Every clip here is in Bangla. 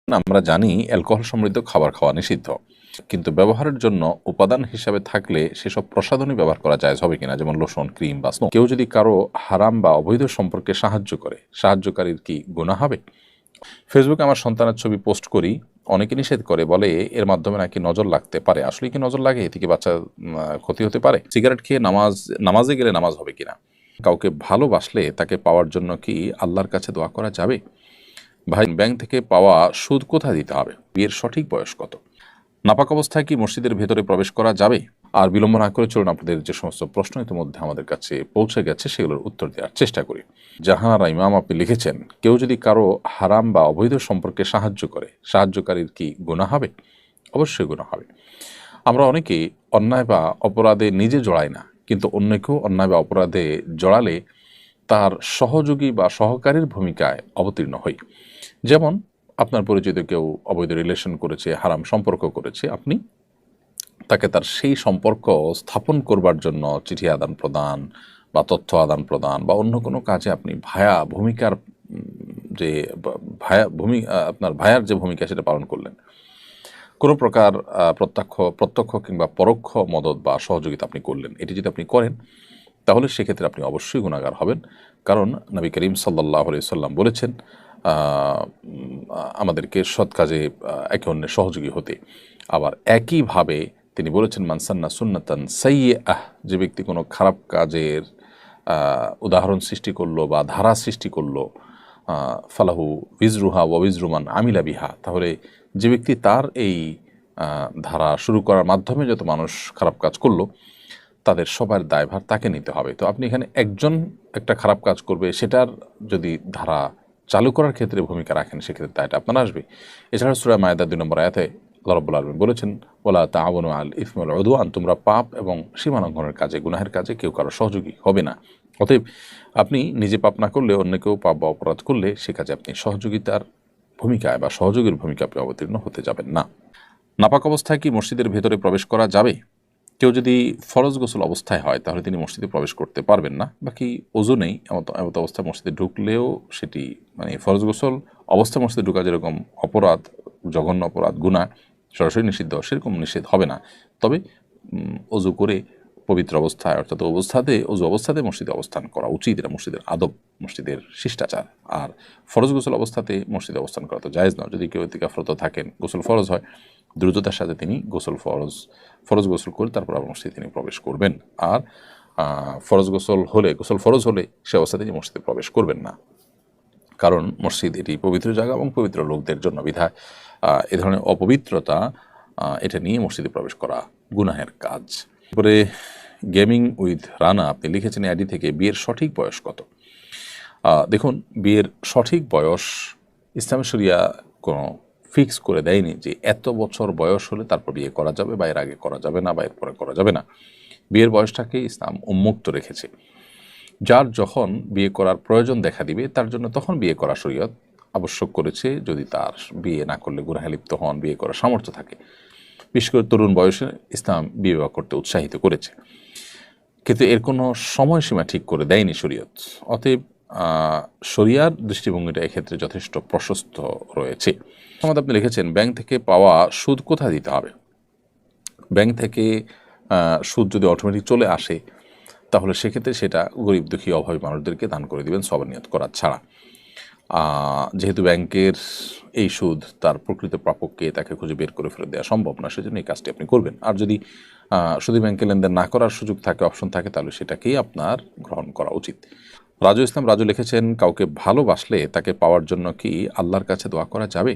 আমরা জানি অ্যালকোহল সমৃদ্ধ খাবার খাওয়া নিষিদ্ধ, কিন্তু ব্যবহারের জন্য উপাদান হিসাবে থাকলে সেসব প্রসাধনী ব্যবহার করা জায়েজ হবে কিনা, যেমন লোশন, ক্রিম বা স্নো। কেউ যদি কারো হারাম বা অবৈধ সম্পর্কে সাহায্য করে, সাহায্যকারীর কি গুনাহ হবে? ফেসবুকে আমার সন্তানের ছবি পোস্ট করি, অনেকে নিষেধ করে, বলে এর মাধ্যমে নাকি নজর লাগতে পারে। আসলে কি নজর লাগে? এ থেকে বাচ্চা ক্ষতি হতে পারে? সিগারেট খেয়ে নামাজে গেলে নামাজ হবে কিনা? কাউকে ভালোবাসলে তাকে পাওয়ার জন্য কি আল্লাহর কাছে দোয়া করা যাবে? ভাই, ব্যাংক থেকে পাওয়া সুদ কোথায় দিতে হবে? বিয়ের সঠিক বয়স কত? নাপাক অবস্থায় কি মসজিদের ভেতরে প্রবেশ করা যাবে? আর বিলম্ব না করে চলুন আপনাদের যে সমস্ত প্রশ্ন ইতিমধ্যে আমাদের কাছে পৌঁছে গেছে সেগুলোর উত্তর দেওয়ার চেষ্টা করি। জাহানারা ইমাম আপনি লিখেছেন, কেউ যদি কারো হারাম বা অবৈধ সম্পর্কে সাহায্য করে, সাহায্যকারীর কি গুনাহ হবে? অবশ্যই গুনাহ হবে। আমরা অনেকেই অন্যায় বা অপরাধে নিজে জড়াই না, কিন্তু অন্যকেও অন্যায় বা অপরাধে জড়ালে তার সহযোগী বা সহকারীর ভূমিকায় অবতীর্ণ হই। যেমন আপনার পরিচিত কেউ অবৈধ রিলেশন করেছে, হারাম সম্পর্ক করেছে, আপনি তাকে তার সেই সম্পর্ক স্থাপন করবার জন্য চিঠি আদান প্রদান বা তথ্য আদান প্রদান বা অন্য কোনো কাজে আপনি ভূমিকার যে আপনার ভায়ার যে ভূমিকা সেটা পালন করলেন। কোনো প্রকার প্রত্যক্ষ কিংবা পরোক্ষ মদত বা সহযোগিতা আপনি করলেন, এটি যদি আপনি করেন তাহলে সেক্ষেত্রে আপনি অবশ্যই গুনাহগার হবেন। কারণ নবী করিম সাল্লাল্লাহু আলাইহি সাল্লাম বলেছেন আমাদেরকে সৎ কাজে একে অন্যের সহযোগী হতে। আবার একইভাবে তিনি বলেছেন, মান সান্না সুন্নাতান সাইয়্যাহ, যে ব্যক্তি কোনো খারাপ কাজের উদাহরণ সৃষ্টি করলো বা ধারা সৃষ্টি করলো, ফালাহু উইজরুহা ওয়া উইজরু মান আমিলা বিহা, তাহলে যে ব্যক্তি তার এই ধারা শুরু করার মাধ্যমে যত মানুষ খারাপ কাজ করলো তাদের সবার দায়ভার তাকে নিতে হবে। তো আপনি এখানে একজন একটা খারাপ কাজ করবে, সেটার যদি ধারা চালু করার ক্ষেত্রে ভূমিকা রাখেন, সেক্ষেত্রে দায়টা আপনার আসবে। এছাড়া সূরা মায়েদা ২ নম্বর আয়াতে আল্লাহ রাব্বুল আলামিন বলেছেন, ওয়ালা তাআওয়ানু আল ইসমি ওয়াল উদওয়ান, তোমরা পাপ এবং সীমালঙ্ঘনের কাজে, গুনাহের কাজে কেউ কারো সহযোগী হবে না। অতএব আপনি নিজে পাপ না করলে অন্য কেউ পাপ বা অপরাধ করলে সে কাজে আপনি সহযোগিতার ভূমিকায় বা সহযোগীর ভূমিকা আপনি অবতীর্ণ হতে যাবেন না। নাপাক অবস্থায় কি মসজিদের ভেতরে প্রবেশ করা যাবে? কেউ যদি ফরজ গোসল অবস্থায় হয় তাহলে তিনি মসজিদে প্রবেশ করতে পারবেন না। বাকি ওযু নেই এমত অবস্থায় মসজিদে ঢুকলেও সেটি ফরজ গোসল অবস্থায় মসজিদে ঢোকা যেরকম অপরাধ, জঘন্য অপরাধ, গুনাহ, সরাসরি নিষিদ্ধ, সেরকম নিষেধ হবে না। তবে ওযু করে পবিত্র অবস্থায়, অর্থাৎ ওযু অবস্থাতে মসজিদে অবস্থান করা উচিত। এটা মসজিদের আদব, মসজিদের শিষ্টাচার। আর ফরজ গোসল অবস্থাতে মসজিদে অবস্থান করা তো জায়েজ নয়। যদি কেউ ইতিকাফরত থাকেন, গোসল ফরজ হয়, দ্রুততার সাথে তিনি ফরজ গোসল করে তারপর আবার মসজিদে তিনি প্রবেশ করবেন। আর গোসল ফরজ হলে সে অবস্থাতে তিনি মসজিদে প্রবেশ করবেন না, কারণ মসজিদ এটি পবিত্র জায়গা এবং পবিত্র লোকদের জন্য। বিধায় এ ধরনের অপবিত্রতা এটা নিয়ে মসজিদে প্রবেশ করা গুনাহের কাজ। এরপরে গেমিং উইথ রানা আপনি লিখেছেন আইডি থেকে, বিয়ের সঠিক বয়স কত? দেখুন, বিয়ের সঠিক বয়স ইসলাম শরিয়া কোনো ফিক্স করে দেয়নি যে এত বছর বয়স হলে তারপর বিয়ে করা যাবে, বা এর আগে করা যাবে না, বা এর পরে করা যাবে না। বিয়ের বয়সটাকে ইসলাম উন্মুক্ত রেখেছে। যার যখন বিয়ে করার প্রয়োজন দেখা দিবে তার জন্য তখন বিয়ে করা শরীয়ত আবশ্যক করেছে, যদি তার বিয়ে না করলে গুনাহে লিপ্ত হন, বিয়ে করার সামর্থ্য থাকে। বিশেষ করে তরুণ বয়সে ইসলাম বিয়ে করতে উৎসাহিত করেছে, কিন্তু এর কোনো সময়সীমা ঠিক করে দেয়নি শরীয়ত। অতএব শরিয়ার দৃষ্টিভঙ্গিটা এক্ষেত্রে যথেষ্ট প্রশস্ত রয়েছে। আপনি লিখেছেন, ব্যাংক থেকে পাওয়া সুদ কোথায় দিতে হবে? ব্যাংক থেকে সুদ যদি অটোমেটিক চলে আসে তাহলে সেক্ষেত্রে সেটা গরিব দুঃখী অভাবী মানুষদেরকে দান করে দিবেন সওয়াব নিয়ত করা ছাড়া। যেহেতু ব্যাংকের এই সুদ তার প্রকৃত প্রাপককে তাকে খুঁজে বের করে ফেরত দেওয়া সম্ভব না, সেজন্য এই কাজটি আপনি করবেন। আর যদি শুধু ব্যাংকে লেনদেন না করার সুযোগ থাকে, অপশন থাকে, তাহলে সেটাকেই আপনার গ্রহণ করা উচিত। রাজু লিখেছেন, কাউকে ভালোবাসলে তাকে পাওয়ার জন্য কি আল্লাহর কাছে দোয়া করা যাবে?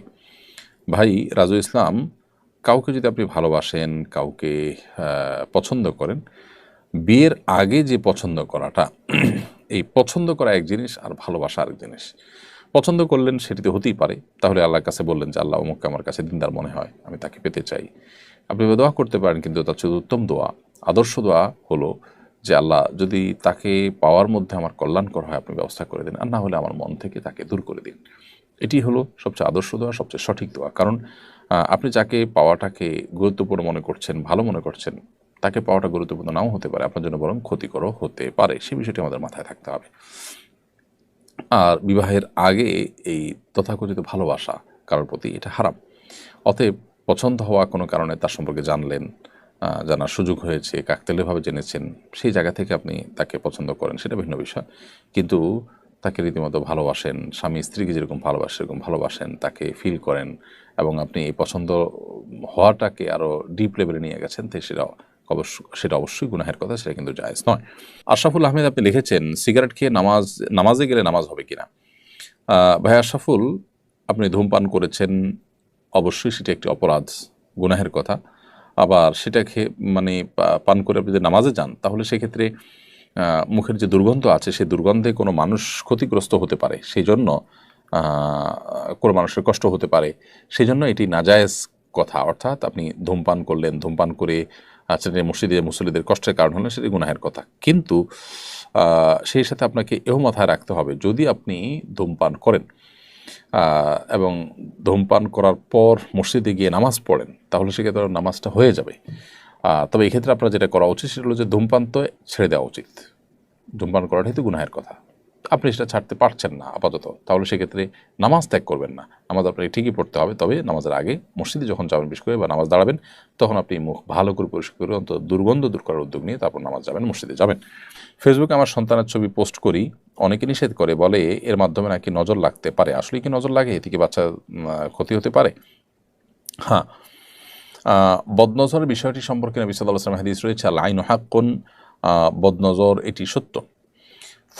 ভাই রাজু ইসলাম, কাউকে যদি আপনি ভালোবাসেন, কাউকে পছন্দ করেন, বিয়ের আগে যে পছন্দ করাটা, এই পছন্দ করা এক জিনিস আর ভালোবাসা আরেক জিনিস। পছন্দ করলেন সেটি তো হতেই পারে, তাহলে আল্লাহর কাছে বললেন যে আল্লাহ অমুককে আমার কাছে দিনদার মনে হয়, আমি তাকে পেতে চাই। আপনি দোয়া করতে পারেন, কিন্তু তার চেয়ে উত্তম দোয়া, আদর্শ দোয়া হলো যে আল্লাহ যদি তাকে পাওয়ার মধ্যে আমার কল্যাণকর হয় আপনি ব্যবস্থা করে দিন, আর না হলে আমার মন থেকে তাকে দূর করে দিন। এটি হলো সবচেয়ে আদর্শ দোয়া, সবচেয়ে সঠিক দোয়া। কারণ আপনি যাকে পাওয়াটাকে গুরুত্বপূর্ণ মনে করছেন, ভালো মনে করছেন, তাকে পাওয়াটা গুরুত্বপূর্ণ নাও হতে পারে, আপনার জন্য বরং ক্ষতিকরও হতে পারে। সে বিষয়টি আমাদের মাথায় থাকতে হবে। আর বিবাহের আগে এই তথাকথিত ভালোবাসা, কারোর প্রতি, এটা হারাম। অতএব পছন্দ হওয়া কোনো কারণে তার সম্পর্কে জানলেন, জানার সুযোগ হয়েছে, কাকতালীয়ভাবে জেনেছেন, সেই জায়গা থেকে আপনি তাকে পছন্দ করেন, সেটা ভিন্ন বিষয়। কিন্তু তাকে রীতিমতো ভালোবাসেন, স্বামী স্ত্রীকে যেরকম ভালোবাসে সেরকম ভালোবাসেন, তাকে ফিল করেন, এবং আপনি এই পছন্দ হওয়াটাকে আরও ডিপ লেভেলে নিয়ে গেছেন, তো সেটা অবশ্যই গুনাহের কথা, সেটা কিন্তু জায়েজ নয়। আশরাফুল আহমেদ আপনি লিখেছেন, সিগারেট খেয়ে নামাজে গেলে নামাজ হবে কিনা? ভাই আশরাফুল, আপনি ধূমপান করেছেন, অবশ্যই সেটা একটি অপরাধ, গুনাহের কথা। আবার সেটা খেয়ে পান করে আপনি যদি নামাজে যান, তাহলে সেক্ষেত্রে মুখের যে দুর্গন্ধ আছে সেই দুর্গন্ধে কোনো মানুষ ক্ষতিগ্রস্ত হতে পারে, সেই জন্য কোনো মানুষের কষ্ট হতে পারে, সেই জন্য এটি নাজায়েজ কথা। অর্থাৎ আপনি ধূমপান করলেন, ধূমপান করে সেটা মসজিদে মুসল্লিদের কষ্টের কারণ হলে সেটি গুনাহের কথা। কিন্তু সেই সাথে আপনাকে এও মাথায় রাখতে হবে, যদি আপনি ধূমপান করেন এবং ধূমপান করার পর মসজিদে গিয়ে নামাজ পড়েন, তাহলে সেক্ষেত্রে নামাজটা হয়ে যাবে। তবে এক্ষেত্রে আপনার যেটা করা উচিত সেটা হলো যে ধূমপান তো ছেড়ে দেওয়া উচিত। ধূমপান করাটাই তো গুনাহের কথা, আপনি সেটা ছাড়তে পারছেন না আপাতত, তাহলে সেক্ষেত্রে নামাজ ত্যাগ করবেন না। নামাজ আপনাকে ঠিকই পড়তে হবে, তবে নামাজের আগে মসজিদে যখন যাবেন বিশেষ করে বা নামাজ দাঁড়াবেন, তখন আপনি মুখ ভালো করে পরিষ্কার করে অন্তত দুর্গন্ধ দূর করার উদ্যোগ নিয়ে তারপর নামাজ যাবেন, মসজিদে যাবেন। ফেসবুকে আমার সন্তানের ছবি পোস্ট করি, অনেকে নিষেধ করে, বলে এর মাধ্যমে নাকি নজর লাগতে পারে। আসলে কি নজর লাগে? এতে কি বাচ্চার ক্ষতি হতে পারে? হ্যাঁ, বদনজরের বিষয়টি সম্পর্কে নবী সাল্লাল্লাহু আলাইহি ওয়াসাল্লাম হাদিস রয়েছে, আল আইনু হাক্কুন, বদনজর এটি সত্য।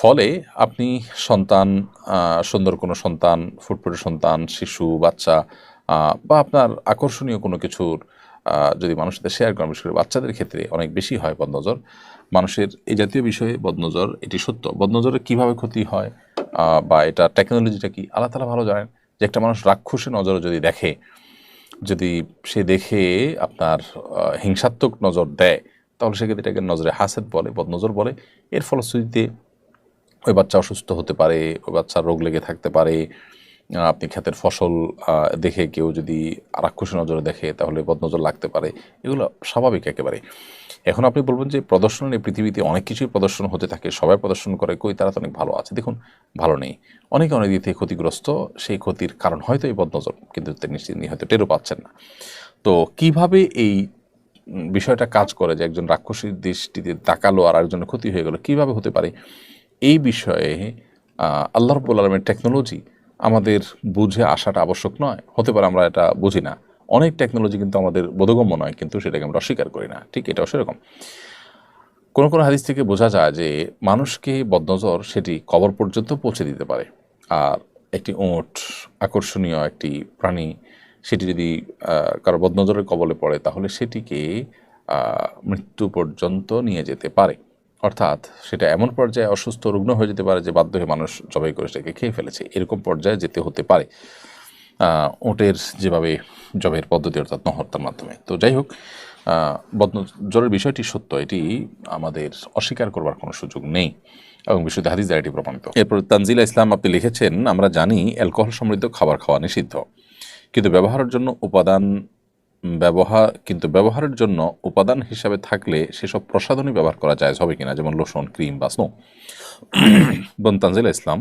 ফলে আপনি সন্তান, সুন্দর কোনো সন্তান, ফুটফুটে সন্তান, শিশু, বাচ্চা বা আপনার আকর্ষণীয় কোনো কিছুর যদি মানুষের সাথে শেয়ার করেন, বিশেষ করে বাচ্চাদের ক্ষেত্রে অনেক বেশি হয় বদনজর। মানুষের এই জাতীয় বিষয়ে বদনজর এটি সত্য। বদনজরের কীভাবে ক্ষতি হয় বা এটা টেকনোলজিটা কি, আল্লাহ তাআলা ভালো জানেন। যে একটা মানুষ রাক্ষসী নজরে যদি দেখে, যদি সে দেখে আপনার হিংসাত্মক নজর দেয়, তাহলে সেক্ষেত্রে এটাকে নজরে হাসেদ বলে, বদনজর বলে। এর ফলশ্রুতিতে ওই বাচ্চা অসুস্থ হতে পারে, ওই বাচ্চার রোগ লেগে থাকতে পারে। আপনি ক্ষেতের ফসল দেখে কেউ যদি রাক্ষসী নজরে দেখে, তাহলে বদনজর লাগতে পারে। এগুলো স্বাভাবিক একেবারে। এখন আপনি বলবেন যে প্রদর্শনের এই পৃথিবীতে অনেক কিছুই প্রদর্শন হতে থাকে, সবাই প্রদর্শন করে, কই তারা তো অনেক ভালো আছে। দেখুন, ভালো নেই, অনেকে অনেক দিক থেকে ক্ষতিগ্রস্ত। সেই ক্ষতির কারণ হয়তো এই বদনজর, কিন্তু তিনি হয়তো টেরও পাচ্ছেন না। তো কিভাবে এই বিষয়টা কাজ করে যে একজন রাক্ষসীর দৃষ্টিতে তাকালো আর একজনের ক্ষতি হয়ে গেল, কিভাবে হতে পারে? এই বিষয়ে আল্লাহ রাব্বুল আলামিনের টেকনোলজি আমাদের বুঝে আসাটা আবশ্যক নয়? হতে পারে আমরা এটা বুঝি না। অনেক টেকনোলজি কিন্তু আমাদের বোধগম্য নয়, কিন্তু সেটাকে আমরা অস্বীকার করি না। ঠিক এটাও সেরকম। কোনো কোনো হাদিস থেকে বোঝা যায় যে মানুষকে বদনজর সেটি কবর পর্যন্ত পৌঁছে দিতে পারে। আর একটি উট, আকর্ষণীয় একটি প্রাণী, সেটি যদি কারো বদনজরের কবলে পড়ে, তাহলে সেটিকে মৃত্যু পর্যন্ত নিয়ে যেতে পারে। অর্থাৎ সেটা এমন পর্যায়ে অসুস্থ, রুগ্ন হয়ে যেতে পারে যে বাধ্য হয়ে মানুষ জবাই করে সেটাকে খেয়ে ফেলেছে, এরকম পর্যায়ে যেতে হতে পারে উটের যেভাবে জবের পদ্ধতি, অর্থাৎ নহত্যার মাধ্যমে। তো যাই হোক, বদনজরের বিষয়টি সত্য, এটি আমাদের অস্বীকার করবার কোনো সুযোগ নেই, এবং বিশুদ্ধ হাদিস দ্বারা এটি প্রমাণিত। এরপর তানজিলা ইসলাম আপনি লিখেছেন, আমরা জানি অ্যালকোহল সমৃদ্ধ খাবার খাওয়া নিষিদ্ধ, কিন্তু ব্যবহারের জন্য উপাদান হিসাবে থাকলে সেসব প্রসাধনী ব্যবহার করা যায় হবে কিনা, যেমন লোশন, ক্রিম বা স্নো। বোন তানজিলা ইসলাম,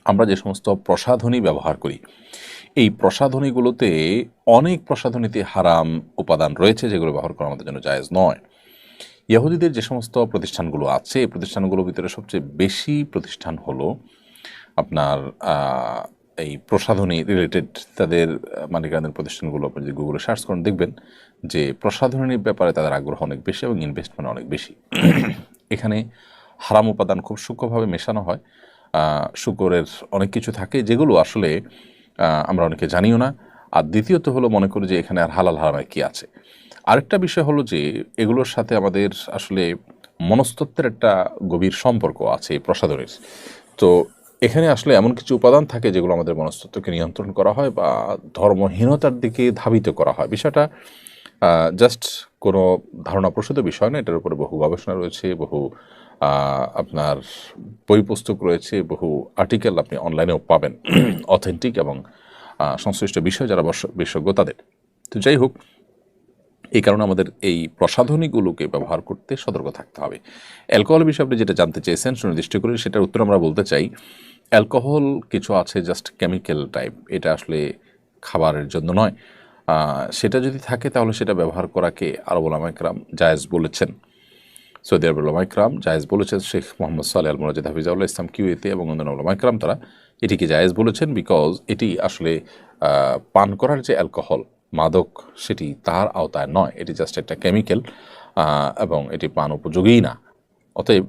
আমরা যে সমস্ত প্রসাধনী ব্যবহার করি, এই প্রসাধনীগুলোতে অনেক প্রসাধনীতে হারাম উপাদান রয়েছে, যেগুলো ব্যবহার করা আমাদের জন্য জায়েজ নয়। ইহুদিদের যে সমস্ত প্রতিষ্ঠানগুলো আছে, এই প্রতিষ্ঠানগুলোর ভিতরে সবচেয়ে বেশি প্রতিষ্ঠান হলো আপনার এই প্রসাধনী রিলেটেড, তাদের মালিকানাধীন প্রতিষ্ঠানগুলো আপনি যদি গুগলে সার্চ করেন, দেখবেন যে প্রসাধনীর ব্যাপারে তাদের আগ্রহ অনেক বেশি এবং ইনভেস্টমেন্ট অনেক বেশি। এখানে হারাম উপাদান খুব সূক্ষ্মভাবে মেশানো হয়। শুকরের অনেক কিছু থাকে যেগুলো আসলে আমরা অনেকে জানিও না। আর দ্বিতীয়ত হলো, মনে করি যে এখানে আর হালাল হারামের কী আছে। আরেকটা বিষয় হলো যে এগুলোর সাথে আমাদের আসলে মনস্তত্ত্বের একটা গভীর সম্পর্ক আছে এই প্রসাধনীর। তো এখানে আসলে এমন কিছু উপাদান থাকে যেগুলো আমাদের মনস্তত্ত্বকে নিয়ন্ত্রণ করা হয় বা ধর্মহীনতার দিকে ধাবিত করা হয়। বিষয়টা জাস্ট কোনো ধারণাপ্রসূত বিষয় না, এটার উপরে বহু গবেষণা রয়েছে, বহু আপনার বই পুস্তক রয়েছে, বহু আর্টিকেল আপনি অনলাইনেও পাবেন, অথেন্টিক এবং সংশ্লিষ্ট বিষয় যারা বিশেষজ্ঞ তাদের। তো যাই হোক, এই কারণে আমাদের এই প্রসাধনীগুলোকে ব্যবহার করতে সতর্ক থাকতে হবে। অ্যালকোহল বিষয়ে আপনি যেটা জানতে চেয়েছেন সুনির্দিষ্ট করে, সেটার উত্তর আমরা বলতে চাই, অ্যালকোহল কিছু আছে জাস্ট কেমিক্যাল টাইপ, এটা আসলে খাবারের জন্য নয়, সেটা যদি থাকে তাহলে সেটা ব্যবহার করাকে আরব উলামা ইকরাম জায়েজ বলেছেন। সৌদি আরবের উলামা ইকরাম জায়েজ বলেছেন। শেখ মোহাম্মদ সালেহ আল মুনাজ্জিদ হাফিজাহুল্লাহ ইসলাম কিউয়েতে এবং অন্যান্য উলামা ইকরাম তারা এটিকে জায়েজ বলেছেন, বিকজ এটি আসলে পান করার যে অ্যালকোহল, মাদক, সেটি তার আওতায় নয়, এটি জাস্ট একটা কেমিক্যাল এবং এটি পান উপযোগী না। অতএব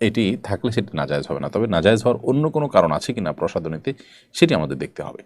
এটি থাকলে সেটি নাজায়েজ হবে না। তবে নাজায়েজ হওয়ার অন্য কোনো কারণ আছে কিনা প্রসাধনীতে, সেটি আমাদের দেখতে হবে।